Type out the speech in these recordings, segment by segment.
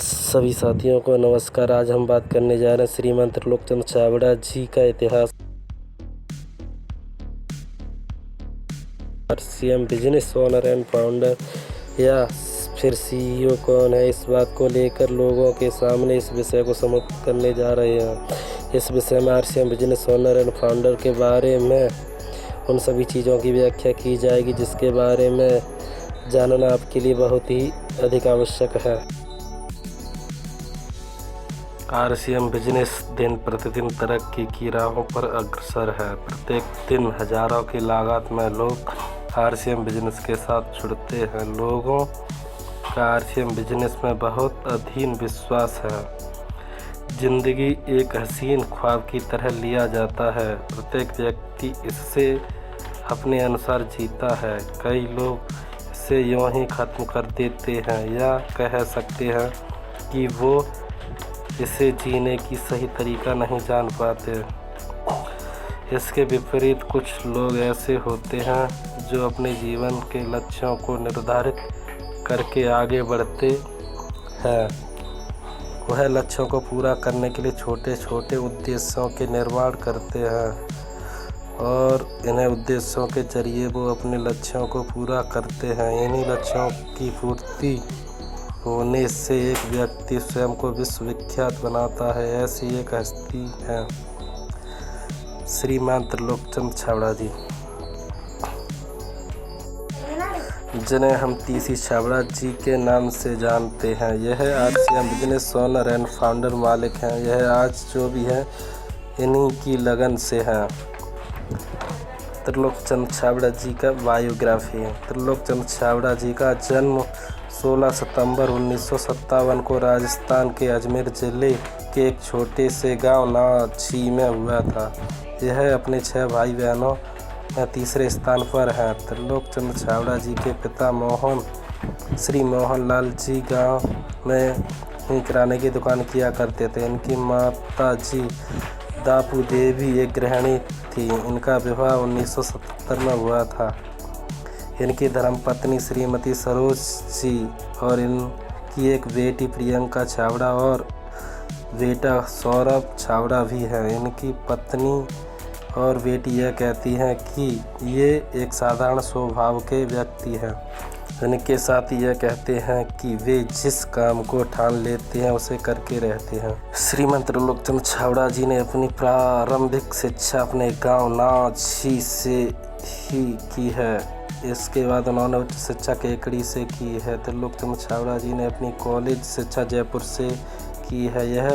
सभी साथियों को नमस्कार। आज हम बात करने जा रहे हैं श्रीमान त्रिलोकचंद छाबड़ा जी का इतिहास। RCM business owner and founder या फिर सीईओ कौन है, इस बात को लेकर लोगों के सामने इस विषय को समाप्त करने जा रहे हैं। इस विषय में RCM business owner and founder के बारे में उन सभी चीज़ों की व्याख्या की जाएगी जिसके बारे में जानना आपके लिए बहुत ही अधिक आवश्यक है। आरसीएम बिजनेस दिन प्रतिदिन तरक्की की राहों पर अग्रसर है। प्रत्येक दिन हजारों की लागत में लोग आरसीएम बिजनेस के साथ जुड़ते हैं। लोगों का आरसीएम बिजनेस में बहुत अधीन विश्वास है। जिंदगी एक हसीन ख्वाब की तरह लिया जाता है। प्रत्येक व्यक्ति इससे अपने अनुसार जीता है। कई लोग इसे यूं ही ख़त्म कर देते हैं या कह सकते हैं कि वो इसे जीने की सही तरीका नहीं जान पाते। इसके विपरीत कुछ लोग ऐसे होते हैं जो अपने जीवन के लक्ष्यों को निर्धारित करके आगे बढ़ते हैं। वह लक्ष्यों को पूरा करने के लिए छोटे छोटे उद्देश्यों के निर्माण करते हैं और इन्हें उद्देश्यों के जरिए वो अपने लक्ष्यों को पूरा करते हैं। इन्हीं लक्ष्यों की पूर्ति होने से एक व्यक्ति स्वयं को विश्वविख्यात बनाता है। ऐसी एक हस्ती है श्रीमान त्रिलोकचंद छाबड़ा जी, जिन्हें हम तीसी छाबड़ा जी के नाम से जानते हैं। यह RCM business owner and founder मालिक हैं। यह आज जो भी है इन्हीं की लगन से है। त्रिलोकचंद छाबड़ा जी का बायोग्राफी। त्रिलोकचंद छाबड़ा जी का जन्म 16 सितंबर 1957 को राजस्थान के अजमेर ज़िले के एक छोटे से गांव नाछी में हुआ था। यह अपने 6 भाई बहनों में तीसरे स्थान पर हैं। त्रिलोकचंद छाबड़ा जी के पिता श्री मोहन लाल जी गांव में ही किराने की दुकान किया करते थे। इनकी माता जी दापू देवी एक गृहिणी थी। इनका विवाह 1977 में हुआ था। इनकी धर्मपत्नी श्रीमती सरोज जी और इनकी एक बेटी प्रियंका छाबड़ा और बेटा सौरभ छाबड़ा भी है। इनकी पत्नी और बेटी यह कहती हैं कि ये एक साधारण स्वभाव के व्यक्ति हैं। इनके साथ यह कहते हैं कि वे जिस काम को ठान लेते हैं उसे करके रहते हैं। श्रीमान त्रिलोकचंद छाबड़ा जी ने अपनी प्रारंभिक शिक्षा अपने गांव नाछी से ही की है। इसके बाद उन्होंने उच्च शिक्षा केकड़ी से की है। त्रिलोकचंद छाबड़ा जी ने अपनी कॉलेज शिक्षा जयपुर से की है। यह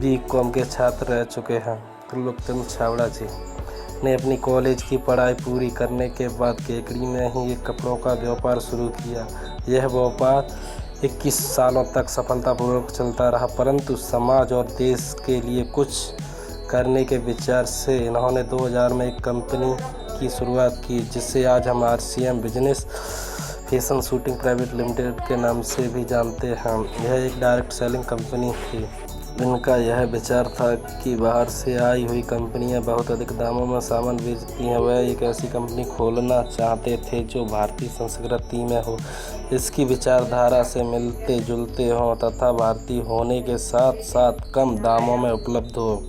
बीकॉम के छात्र रह चुके हैं। त्रिलोकचंद छाबड़ा जी ने अपनी कॉलेज की पढ़ाई पूरी करने के बाद केकड़ी में ही एक कपड़ों का व्यापार शुरू किया। यह व्यापार 21 सालों तक सफलतापूर्वक चलता रहा, परंतु समाज और देश के लिए कुछ करने के विचार से इन्होंने 2000 में एक कंपनी की शुरुआत की जिसे आज हम RCM business fashion shooting private limited के नाम से भी जानते हैं। यह एक डायरेक्ट सेलिंग कंपनी थी। इनका यह विचार था कि बाहर से आई हुई कंपनियां बहुत अधिक दामों में सामान बेचती हैं। वह एक ऐसी कंपनी खोलना चाहते थे जो भारतीय संस्कृति में हो, इसकी विचारधारा से मिलते जुलते हों तथा भारतीय होने के साथ साथ कम दामों में उपलब्ध हो।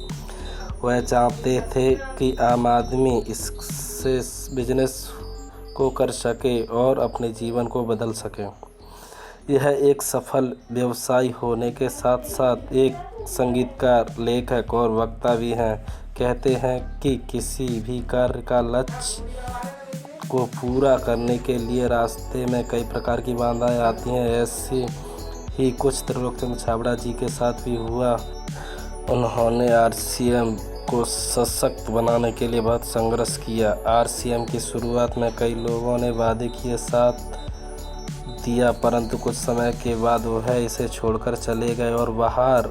वह चाहते थे कि आम आदमी इससे बिजनेस को कर सके और अपने जीवन को बदल सके। यह एक सफल व्यवसायी होने के साथ साथ एक संगीतकार, लेखक और वक्ता भी हैं। कहते हैं कि किसी भी कार्य का लक्ष्य को पूरा करने के लिए रास्ते में कई प्रकार की बाधाएं आती हैं। ऐसे ही कुछ त्रिलोकचंद छाबड़ा जी के साथ भी हुआ। उन्होंने आरसीएम को सशक्त बनाने के लिए बहुत संघर्ष किया। आरसीएम की शुरुआत में कई लोगों ने वादे किए साथ दिया, परंतु कुछ समय के बाद वह इसे छोड़कर चले गए और बाहर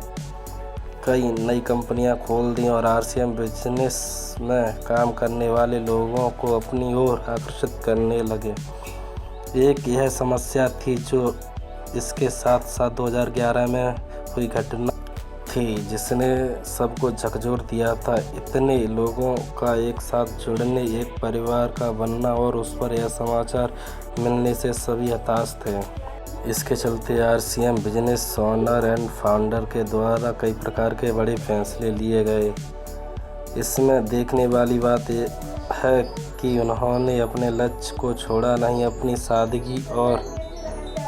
कई नई कंपनियां खोल दी और आरसीएम बिजनेस में काम करने वाले लोगों को अपनी ओर आकर्षित करने लगे। एक यह समस्या थी जो इसके साथ साथ 2011 में हुई घटना थी जिसने सबको झकझोर दिया था। इतने लोगों का एक साथ जुड़ने, एक परिवार का बनना और उस पर यह समाचार मिलने से सभी हताश थे। इसके चलते RCM business owner and founder के द्वारा कई प्रकार के बड़े फैसले लिए गए। इसमें देखने वाली बात यह है कि उन्होंने अपने लक्ष्य को छोड़ा नहीं, अपनी सादगी और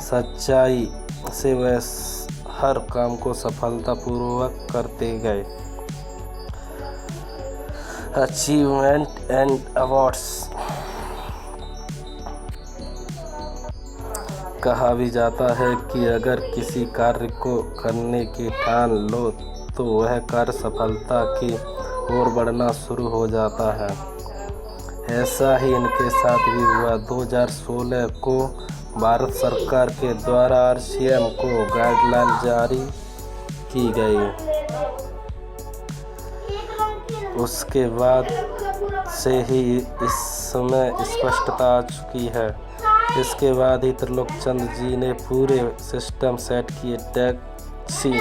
सच्चाई से वह हर काम को सफलतापूर्वक करते गए। Achievement and awards. कहा भी जाता है कि अगर किसी कार्य को करने की ठान लो तो वह कार्य सफलता की ओर बढ़ना शुरू हो जाता है। ऐसा ही इनके साथ भी हुआ। 2016 को भारत सरकार के द्वारा आरसीएम को गाइडलाइन जारी की गई। उसके बाद से ही इसमें स्पष्टता आ चुकी है। इसके बाद ही त्रिलोकचंद जी ने पूरे सिस्टम सेट किए, टेक्नीशियन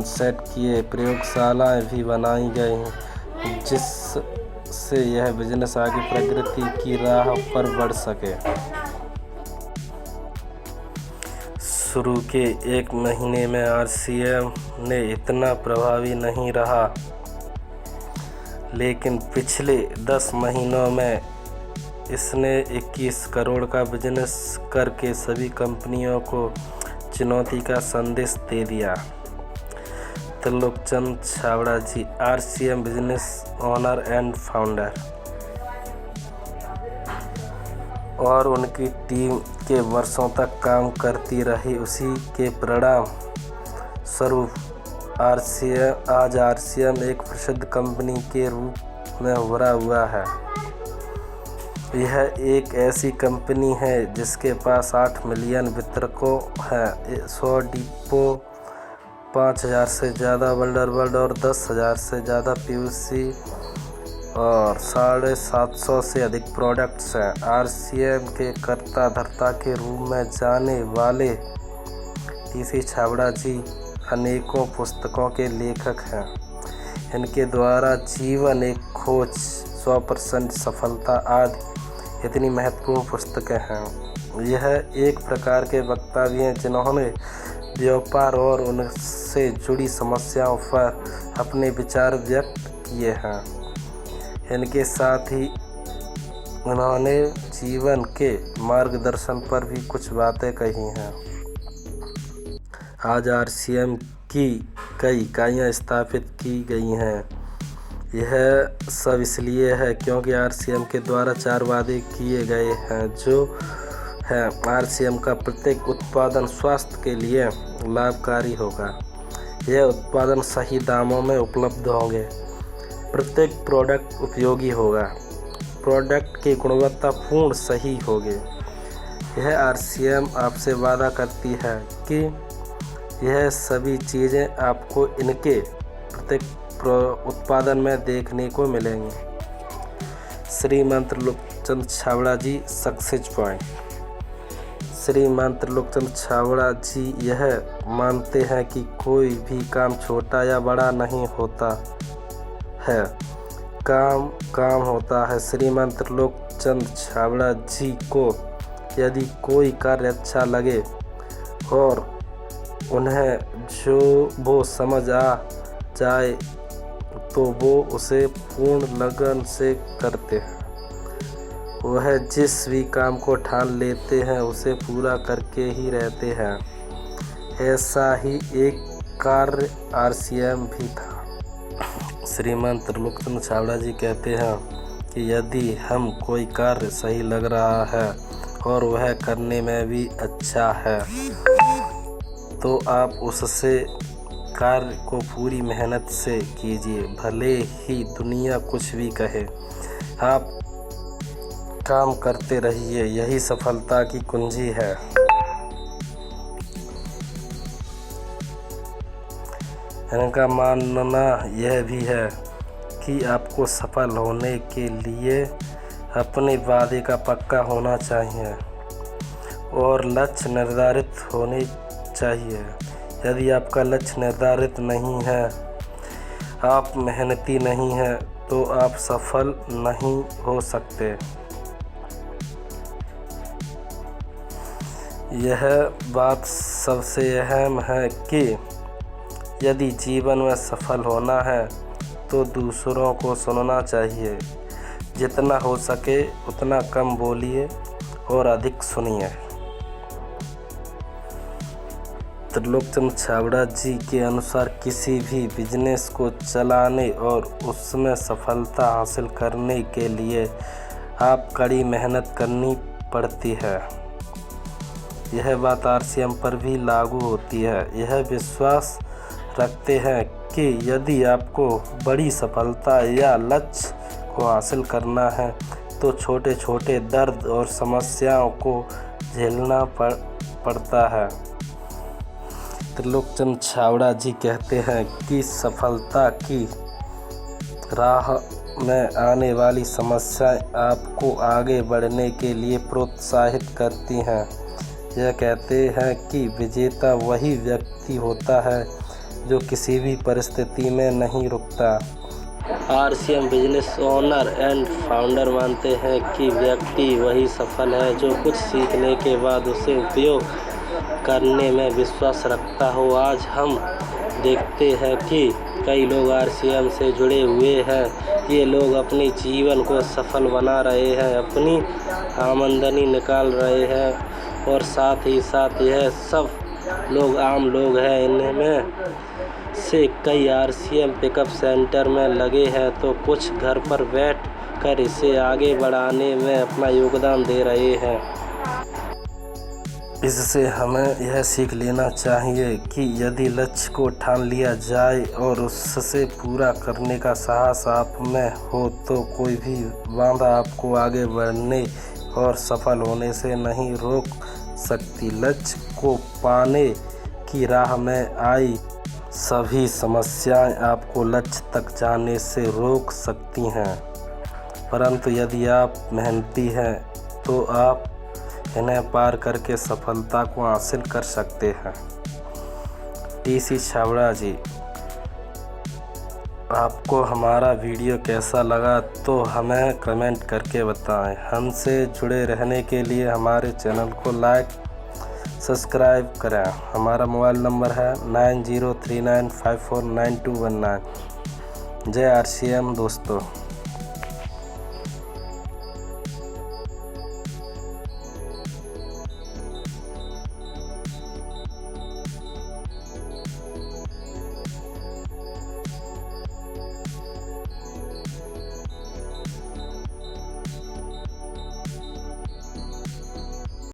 सेट किए, प्रयोगशालाएं भी बनाई गई जिससे यह बिजनेस आगे प्रगति की राह पर बढ़ सके। शुरू के 1 महीने में आरसीएम ने इतना प्रभावी नहीं रहा, लेकिन पिछले 10 महीनों में इसने 21 करोड़ का बिजनेस करके सभी कंपनियों को चुनौती का संदेश दे दिया। Trilokchand Chhabra ji, RCM business owner and founder, और उनकी टीम के वर्षों तक काम करती रही। उसी के परिणाम स्वरूप आज आरसीएम एक प्रसिद्ध कंपनी के रूप में उभरा हुआ है। यह एक ऐसी कंपनी है जिसके पास 8 मिलियन वितरकों हैं, 100 डिपो, 5000 से ज़्यादा वर्ल्ड और 10,000 से ज़्यादा पीयूसी और 750 से अधिक प्रोडक्ट्स हैं। आरसीएम के कर्ता धर्ता के रूप में जाने वाले टीसी छाबड़ा जी अनेकों पुस्तकों के लेखक हैं। इनके द्वारा जीवन एक खोज, 100% सफलता आदि इतनी महत्वपूर्ण पुस्तकें हैं। यह एक प्रकार के वक्ता भी हैं जिन्होंने व्यापार और उनसे जुड़ी समस्याओं पर अपने विचार व्यक्त किए हैं। इनके साथ ही उन्होंने जीवन के मार्गदर्शन पर भी कुछ बातें कही हैं। आज आरसीएम की कई इकाइयाँ स्थापित की गई हैं। यह सब इसलिए है क्योंकि आरसीएम के द्वारा 4 वादे किए गए हैं, जो है आरसीएम का प्रत्येक उत्पादन स्वास्थ्य के लिए लाभकारी होगा। यह उत्पादन सही दामों में उपलब्ध होंगे। प्रत्येक प्रोडक्ट उपयोगी होगा। प्रोडक्ट की गुणवत्ता पूर्ण सही होगी। यह आरसीएम आपसे वादा करती है कि यह सभी चीज़ें आपको इनके प्रत्येक उत्पादन में देखने को मिलेंगे। श्रीमान त्रिलोकचंद छाबड़ा जी, सक्सेस पॉइंट। श्रीमान त्रिलोकचंद छाबड़ा जी यह मानते हैं कि कोई भी काम छोटा या बड़ा नहीं होता है, काम होता है। श्रीमान त्रिलोकचंद छाबड़ा जी को यदि कोई कार्य अच्छा लगे और उन्हें वो समझ आ जाए तो वो उसे पूर्ण लगन से करते हैं। वह जिस भी काम को ठान लेते हैं उसे पूरा करके ही रहते हैं। ऐसा ही एक कार्य आरसीएम भी था। श्रीमान त्रिलोकचंद छाबड़ा जी कहते हैं कि यदि हम कोई कार्य सही लग रहा है और वह करने में भी अच्छा है तो आप उससे कार्य को पूरी मेहनत से कीजिए, भले ही दुनिया कुछ भी कहे। आप काम करते रहिए, यही सफलता की कुंजी है। इनका मानना यह भी है कि आपको सफल होने के लिए अपने वादे का पक्का होना चाहिए और लक्ष्य निर्धारित होने चाहिए। यदि आपका लक्ष्य निर्धारित नहीं है, आप मेहनती नहीं हैं, तो आप सफल नहीं हो सकते। यह बात सबसे अहम है कि यदि जीवन में सफल होना है तो दूसरों को सुनना चाहिए। जितना हो सके उतना कम बोलिए और अधिक सुनिए। त्रिलोकचंद छाबड़ा जी के अनुसार किसी भी बिजनेस को चलाने और उसमें सफलता हासिल करने के लिए आप कड़ी मेहनत करनी पड़ती है। यह बात आरसीएम पर भी लागू होती है। यह विश्वास रखते हैं कि यदि आपको बड़ी सफलता या लक्ष्य को हासिल करना है तो छोटे छोटे दर्द और समस्याओं को झेलना पड़ता है। त्रिलोकचंद छाबड़ा जी कहते हैं कि सफलता की राह में आने वाली समस्याएं आपको आगे बढ़ने के लिए प्रोत्साहित करती हैं। यह कहते हैं कि विजेता वही व्यक्ति होता है जो किसी भी परिस्थिति में नहीं रुकता। RCM business owner and founder मानते हैं कि व्यक्ति वही सफल है जो कुछ सीखने के बाद उसे उपयोग करने में विश्वास रखता हो। आज हम देखते हैं कि कई लोग आरसीएम से जुड़े हुए हैं। ये लोग अपने जीवन को सफल बना रहे हैं, अपनी आमदनी निकाल रहे हैं और साथ ही साथ यह सब लोग आम लोग हैं। इनमें से कई आरसीएम पिकअप सेंटर में लगे हैं तो कुछ घर पर बैठ कर इसे आगे बढ़ाने में अपना योगदान दे रहे हैं। इससे हमें यह सीख लेना चाहिए कि यदि लक्ष्य को ठान लिया जाए और उससे पूरा करने का साहस आप में हो तो कोई भी बाधा आपको आगे बढ़ने और सफल होने से नहीं रोक सकती। लक्ष्य को पाने की राह में आई सभी समस्याएं आपको लक्ष्य तक जाने से रोक सकती हैं, परंतु यदि आप मेहनती हैं तो आप इन्हें पार करके सफलता को हासिल कर सकते हैं। टीसी छाबड़ा जी, आपको हमारा वीडियो कैसा लगा तो हमें कमेंट करके बताएं। हमसे जुड़े रहने के लिए हमारे चैनल को लाइक सब्सक्राइब करें। हमारा मोबाइल नंबर है 9039549219। जय आरसीएम दोस्तों।